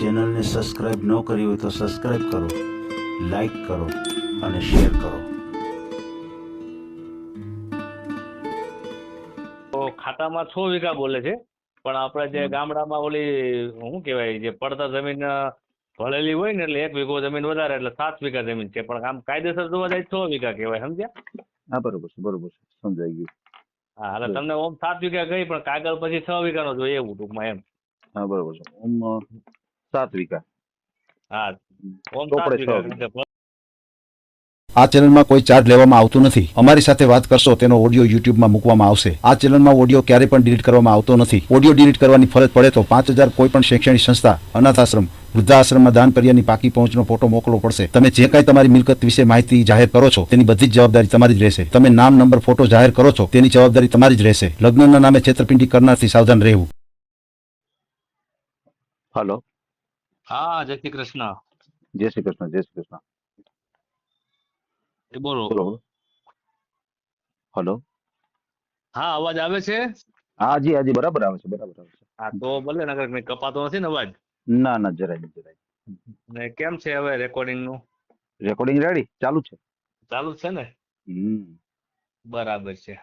ચેનલને સબસ્ક્રાઇબ ન કરી હોય તો સબસ્ક્રાઇબ કરો, લાઈક કરો અને શેર કરો. તો ખાતામાં 6 વીઘા બોલે છે, પણ આપણે જે ગામડામાં ઓલી શું કહેવાય જે પડતર જમીન ભળેલી હોય ને એટલે 1 વીઘો જમીન વધારે એટલે 7 વીઘા જમીન છે, પણ આમ કાયદેસર જોવા જાય 6 વીઘા કહેવાય, સમજ્યા? હા બરોબર છે સમજાઈ ગયું. હા, એટલે તમને ઓમ 7 વીઘા ગઈ પણ કાગળ પછી 6 વીઘાનો જોઈએ એવું ટૂંકમાં એમ. હા બરોબર છે. ઓમ 7 વીઘા. હા, ઓમ 7 ચોપડે 6 વીઘા. વીઘા. આ ચેનલમાં કોઈ ચાર્જ લેવામાં આવતો નથી. અમારી સાથે વાત કરશો તેનો ઓડિયો યુટ્યુબમાં મૂકવામાં આવશે. આ ચેનલમાં ઓડિયો ક્યારેય પણ ડિલીટ કરવામાં આવતો નથી. ઓડિયો ડિલીટ કરવાની ફરજ પડે તો 5,000 કોઈ પણ શૈક્ષણિક સંસ્થા, અનાથાશ્રમ, વૃદ્ધાશ્રમમાં દાન કર્યાની પાકી પહોંચનો ફોટો મોકલવો પડશે. તમે જે કાંઈ તમારી મિલકત વિશે માહિતી જાહેર કરો છો તેની બધી જ જવાબદારી તમારી જ રહેશે. તમે નામ, નંબર, ફોટો જાહેર કરો છો તેની જવાબદારી તમારી જ રહેશે. લગ્નના નામે છેતરપિંડી કરનારથી સાવધાન રહેવું. હલો, હા, જય શ્રી કૃષ્ણ. જય શ્રી કૃષ્ણ. જય શ્રી કૃષ્ણ. એ બોલો. બોલો. હલો. હા, અવાજ આવે છે? હાજી હાજી બરાબર આવે છે, બરાબર આવે છે. હા, તો ભલે નગર મેં કપાતો નથી ને અવાજ? ના ના જરાય નહીં, જરાય. ને કેમ છે હવે રેકોર્ડિંગ નું? રેકોર્ડિંગ રેડી ચાલુ છે. ચાલુ જ છે ને? બરાબર છે.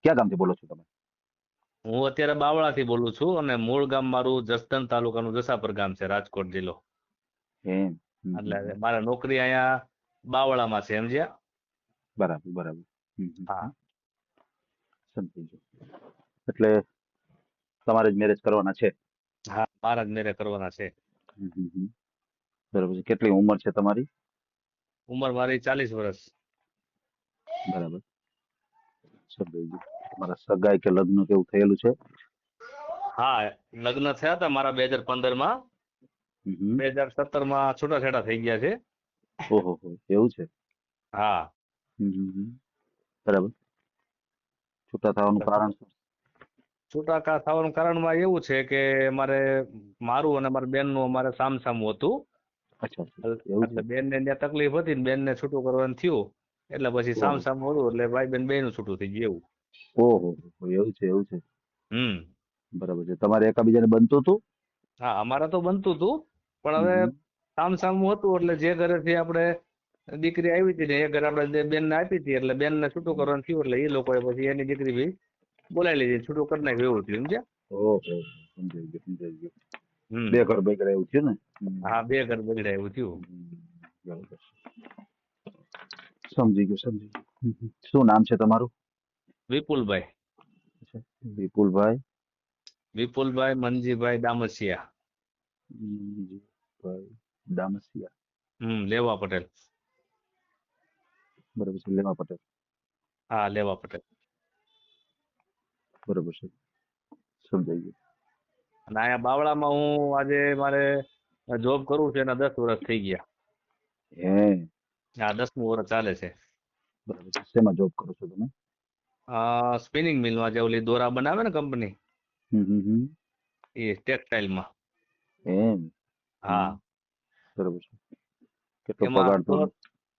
ક્યાં ગામથી બોલો છો તમે? હું અત્યારે બાવળાથી બોલું છું અને મૂળ ગામ મારું જસદણ તાલુકાનું જસાપર ગામ છે, રાજકોટ જિલ્લો. એમ. એટલે મારે નોકરી અહીંયા બાવળામાં છે, સમજ્યા? બરાબર બરાબર. હા. સમજી ગયો. એટલે તમારે જ મેરેજ કરવાના છે? હા, મારા જ મેરે કરવાના છે. બરાબર છે. કેટલી ઉંમર છે તમારી? ઉંમર મારી 40 વર્ષ. બરાબર. સમજાઈ ગયું. તમારા સગાઈ કે લગ્ન કેવું થયેલું છે? હા, લગ્ન થયા હતા મારા 2015 માં. 2017 માં છૂટાછેડા થઈ ગયા છે. ઓહો, એવું છે? હા. બરાબર. છૂટા થવાનું કારણ શું? છૂટા થવાનું કારણમાં એવું છે કે મારું અને મારા બેનનું અમારે સામસામું હતું. અચ્છા એવું એટલે છે. બેનને ત્યાં તકલીફ હતી ને બેનને છૂટું કરવાનું થયું એટલે પછી સામસામું હતું એટલે ભાઈ બેન બેયનું છૂટું થઈ ગયું એવું. ઓહો, એવું છે એવું છે. હમ. બરાબર છે. તમારે એકાબીજાને બનતું હતું? હા, અમારે તો બનતું હતું પણ હવે સામસામું હતું એટલે જે ઘરેથી આપણે દીકરી આવી હતી ને એ ઘરે આપણે બેનને આપી હતી એટલે બેનને છૂટું કરવાનું થયું એટલે એ લોકોએ પછી એની દીકરી બી બોલાવી લીધી, છૂટું કરી નાખ્યું એવું થયું, સમજ્યા? ઓહો, સમજાઈ ગયું સમજાઈ ગયું. હમ. બે ઘર બગડ્યા એવું થયું ને? હા, 2 ઘર બગડ્યા એવું થયું. બરાબર. સમજી ગયું સમજી ગયું. શું નામ છે તમારું? વિપુલભાઈ. વિપુલભાઈ. વિપુલભાઈ મનજીભાઈ દામસિયા. મનજીભાઈ દામસિયા. લેવા પટેલ. બરાબર છે. લેવા પટેલ. હા, લેવા પટેલ. બરાબર છે. સમજાઈ ગયું. અને અહીંયા બાવળામાં હું આજે મારે જોબ કરું છું એના 10 વર્ષ થઈ ગયા. હે. હા, 10મું વર્ષ ચાલે છે. બરાબર છે. શેમાં જોબ કરો છો તમે? સ્પિનિંગ મિલમાં જે ઓલી દોરા બનાવે ને કંપની એ ટેક્સટાઇલમાં. એમ. હા. બરાબર છે. કેટલો પગાર ધોરણ?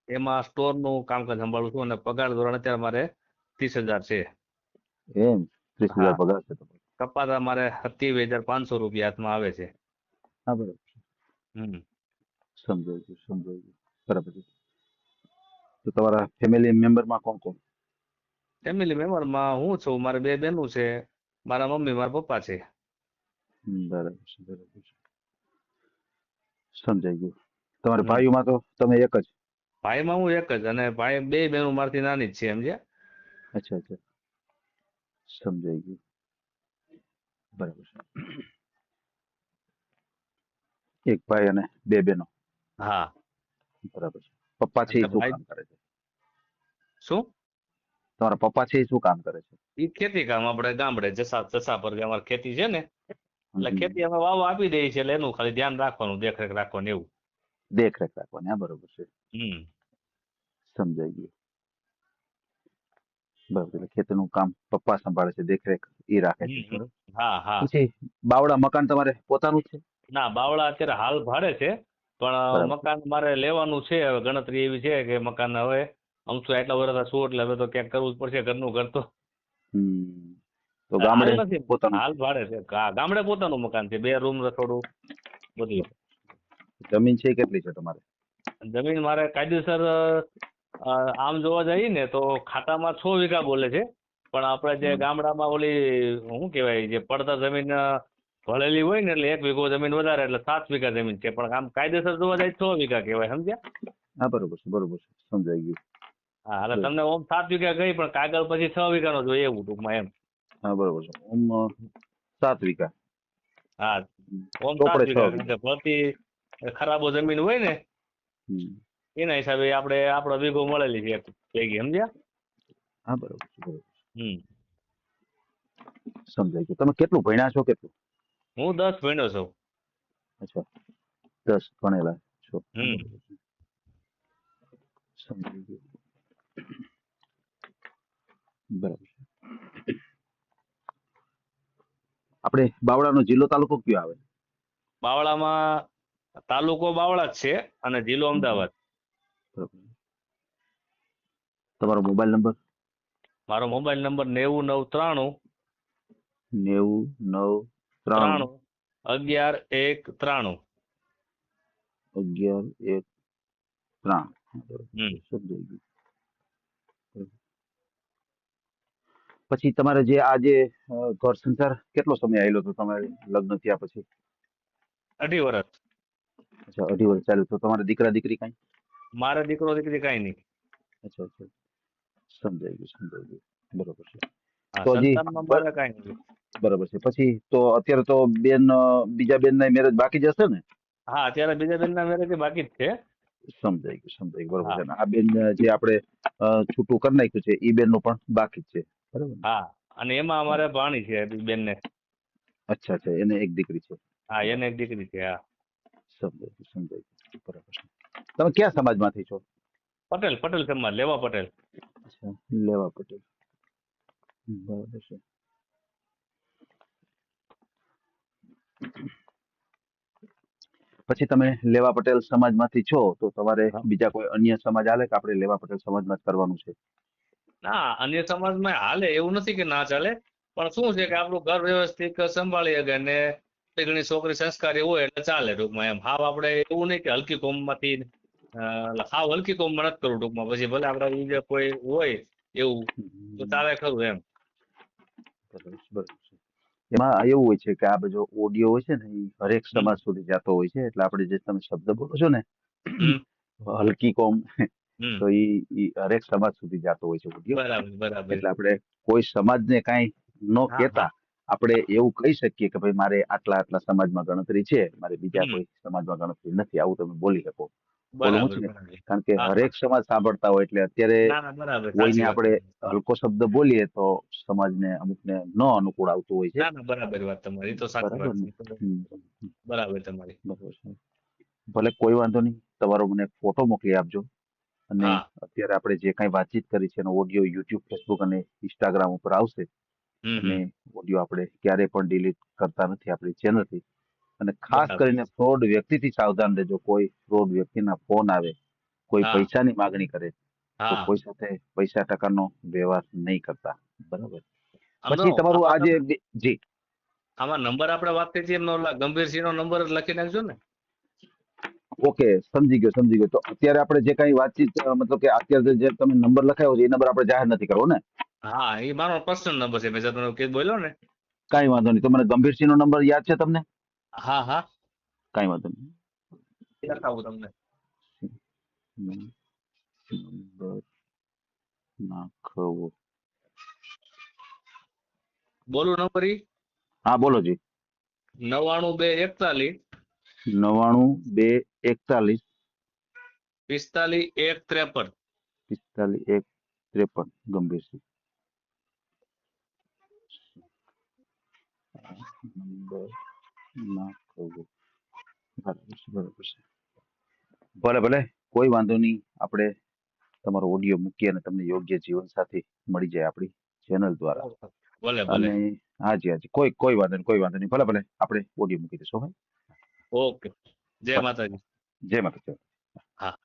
એમાં સ્ટોરનું કામકાજ સંભાળું છું અને પગાર ધોરણ અત્યારે મારે 30,000 છે. એમ. 30,000 પગાર છે તમારો? કપાતા મારે 27,500 રૂપિયા હાથમાં આવે છે. હા બરાબર છે. હમ. સમજાઈ ગયું સમજાઈ ગયું. બરાબર છે. તો તમારા ફેમિલી મેમ્બરમાં કોણ કોણ? ફેમિલી મેમ્બરમાં હું છું, મારે 2 બહેનો છે, મારા મમ્મી મારા પપ્પા છે. બરાબર છે બરાબર છે. સમજાઈ ગયું. તમારા ભાઈઓમાં તો તમે એક જ? ભાઈમાં હું એક જ અને ભાઈ 2 બહેનો મારથી નાની જ છે, સમજ્યા? અચ્છા અચ્છા. સમજાઈ ગયું. બરાબર છે. એક ભાઈ અને 2 બહેનો. હા. બરાબર છે. પપ્પા છે એ એટલે શું ભાઈ કામ કરે છે? શું? તમારા પપ્પા છે એ શું કામ કરે છે? એ ખેતી કામ આપણે ગામડે જસા પર અમારે ખેતી છે ને એટલે ખેતી અમે વાવવા આપી દઈએ છીએ એટલે એનું ખાલી ધ્યાન રાખવાનું, દેખરેખ રાખવાનું એવું. દેખરેખ રાખવાની. હા બરોબર છે. હમ. સમજાઈ ગયું. બરાબર. એટલે ખેતીનું કામ પપ્પા સંભાળે છે, દેખરેખ એ રાખે છે. બરાબર. હા હા. પછી બાવડા મકાન તમારે પોતાનું છે? ના, બાવળા અત્યારે હાલ ભાડે છે પણ બરાબર. મકાન મારે લેવાનું છે. હવે ગણતરી એવી છે કે મકાન હવે આમ તો એટલા વર્ષ છું એટલે હવે તો ક્યાંક કરવું જ પડશે ઘરનું ઘર તો. તો ગામડે હાલ નથી, પોતાનું હાલ ભાડે છે. ગામડે પોતાનું મકાન છે, 2 રૂમ રસોડું બધું. જમીન છે કેટલી છે તમારે? જમીન મારે કાયદેસર આમ જોવા જઈએ ને તો ખાતામાં 6 વીઘા બોલે છે, પણ આપણે જે ગામડામાં ઓલી શું કહેવાય જે પડતર જમીન ભળેલી હોય ને એટલે 1 વીઘો જમીન વધારે એટલે 7 વીઘા જમીન છે, પણ આમ કાયદેસર જોવા જાય 6 વીઘા કહેવાય, સમજ્યા? હા બરોબર છે સમજાઈ ગયું. હા, એટલે તમને ઓમ 7 વીઘા ગઈ પણ કાગળ પછી 6 વીઘાનો જોઈએ એવું ટૂંકમાં એમ. હા બરોબર છે. 7 વીઘા. હા, ઓમ 7 ચોપડે 6 વીઘા કારણ વીઘા. કે ભરતી ખરાબો જમીન હોય ને હમ. એના હિસાબે આપણે આપણો વીઘો મળેલી છે ભેગી, સમજ્યા? હા બરોબર છે. હમ. સમજાઈ ગયું. તમે કેટલું ભણ્યા છો કેટલું? હું 10 ભણ્યો છું. અચ્છા 10 ભણેલા છો. હા, હમ. બરોબર છે. સમજાઈ ગયું. બરાબર છે. આપણે બાવળાનો જિલ્લો તાલુકો કયો આવે? બાવળામાં તાલુકો બાવળા જ છે અને જિલ્લો અમદાવાદ. બરોબર. તમારો મોબાઈલ નંબર? મારો મોબાઈલ નંબર 90 993 90 93 11 1 93. 11 1 3. હમ. સમજાઈ ગયું. પછી તમારે જે આ જે ઘર સંસાર કેટલો સમય આવેલો હતો તમારે લગ્ન થયા પછી? 2.5 વર્ષ. અચ્છા 2.5 વર્ષ ચાલ્યું. તો તમારે દીકરા દીકરી કઈ? મારે દીકરો દીકરી કાંઈ નહીં. અચ્છા સમજાઈ ગયું. બરોબર છે. હા, તો હજી સંતાનમાં મારે કાંઈ નહીં. બરોબર છે. પછી તો અત્યારે તો બેન બીજા બેન ના મેરેજ બાકી જ હશે ને? હા, અત્યારે બીજા બેનના મેરેજ બાકી જ છે. સમજાઈ ગયું. બરોબર હા છે. અને આ બેન જે આપણે છૂટું કરી નાખ્યું છે એ બેન નું પણ બાકી જ છે, બરોબર ને? હા, અને એમાં અમારે ભાણી છે બેનને. અચ્છા એને એક દીકરી છે. હા, એને એક દીકરી છે. હા, સમજાઈ ગયું. બરોબર છે. તમે ક્યાં સમાજમાંથી છો? પટેલ સમાજ, લેવા પટેલ. અચ્છા લેવા પટેલ. બરોબર છે. પછી તમે લેવા પટેલ સમાજમાંથી છો તો તમારે હા. બીજા કોઈ અન્ય સમાજ આલે કે આપણે લેવા પટેલ સમાજમાં જ કરવાનું છે? ના, અન્ય સમાજમાં હાલે એવું નથી કે ના ચાલે, પણ શું છે કે આપણું ઘર વ્યવસ્થિત સંભાળી શકે ને તે ઘણી છોકરી સંસ્કારી હોય એટલે ચાલે ટૂંકમાં એમ. હાવ આપણે એવું નહીં કે હલકી કોમમાંથી હાવ હલકી કોમમાં નથી કરવું ટૂંકમાં. પછી ભલે આપણે બીજા કોઈ હોય એવું તો ચાલે ખરું એમ. બરોબર છે. એમાં એવું હોય છે કે આ બધો ઓડિયો હોય છે ને એ હરેક હમ. સમાજ સુધી જતો હોય છે. એટલે આપણે જે તમે શબ્દ બોલો છો ને હમ. હલકી કોમ, હમ. તો ઈ હરેક સમાજ સુધી જતો હોય છે ઓડિયો. બરાબર. એટલે આપણે કોઈ સમાજને કાંઈ ન હા. કહેતા આપણે એવું કહી શકીએ કે ભાઈ મારે આટલા સમાજમાં ગણતરી છે, મારે બીજા હમ. કોઈ સમાજમાં ગણતરી નથી, આવું તમે બોલી શકો. બોલું બરાબર. છે કારણ કે હા. હરેક સમાજ સાંભળતા હોય એટલે અત્યારે ના, બરાબર, કોઈને સાચી વાત. આપણે હલકો શબ્દ બોલીએ તો સમાજને અમુકને ન અનુકૂળ આવતું હોય છે. ના, બરાબર વાત તમારી. તો સાચી બરાબર વાત ને? છે. હમ. બરાબર તમારી. બરાબર છે. ભલે કોઈ વાંધો નહીં, તમારો મને ફોટો મોકલી આપજો. અને હા. અત્યારે આપણે જે કાંઈ વાતચીત કરી છે એનો ઓડિયો યુટ્યુબ, ફેસબુક અને ઇન્સ્ટાગ્રામ ઉપર આવશે. અને હમ. ઓડિયો આપણે ક્યારેય પણ ડિલીટ કરતા નથી આપણી ચેનલથી. અને ખાસ બરાબર. કરીને ફ્રોડ વ્યક્તિથી સાવધાન રહેજો. કોઈ ફ્રોડ વ્યક્તિના ફોન આવે, કોઈ હા. પૈસાની માગણી કરે તો હા. કોઈ સાથે પૈસા ટકાનો વ્યવહાર નહીં કરતા. બરાબર. આમ તો પછી તમારું આ જે જી આમાં નંબર આપણે વાત કરીએ એમનો ઓલા ગંભીરસિંહનો નંબર લખી નાખજો ને. ઓકે, સમજી ગયો. તો અત્યારે આપણે જે કાંઈ વાતચીત મતલબ કે અત્યારે જે તમે નંબર લખાયો છે એ નંબર આપણે જાહેર નથી કરવો ને? હા, એ મારો પર્સનલ નંબર છે. મેં તમને કીધું બોલ્યો ને. કાંઈ વાંધો નહીં. તો મને ગંભીરસિંહનો નંબર યાદ છે તમને? હા. કાંઈ વાંધો નહીં. લખાવું તમને. નંબર નાખવો. બોલું નંબર ઈ? હા બોલો જી. 92 92 241 41 45 1 53. 45 1 53. ગંભીરસિંહ. નંબર નાખવો. બરાબર છે. ભલે કોઈ વાંધો નહીં. આપણે તમારો ઓડિયો મૂકીએ અને તમને યોગ્ય જીવન સાથી મળી જાય આપણી ચેનલ દ્વારા. ભલે. અને હાજી કોઈ વાંધો નહીં. ભલે આપણે ઓડિયો મૂકી દઈશું ભાઈ. ઓકે. જય માતાજી. જય માતા. હા.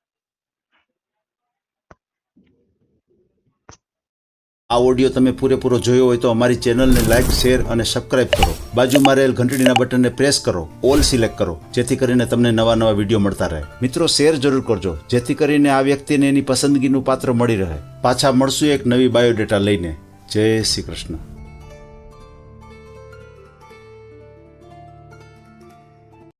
આ ઓડિયો તમે પૂરેપૂરો જોયો હોય તો અમારી ચેનલને લાઇક, શેર અને સબસ્ક્રાઇબ કરો. બાજુમાં રહેલ ઘંટડીના બટનને પ્રેસ કરો, ઓલ સિલેક્ટ કરો, જેથી કરીને તમને નવા વિડીયો મળતા રહે. મિત્રો, શેર જરૂર કરજો, જેથી કરીને આ વ્યક્તિને એની પસંદગીનું પાત્ર મળી રહે. પાછા મળશું એક નવી બાયોડેટા લઈને. જય શ્રી કૃષ્ણ.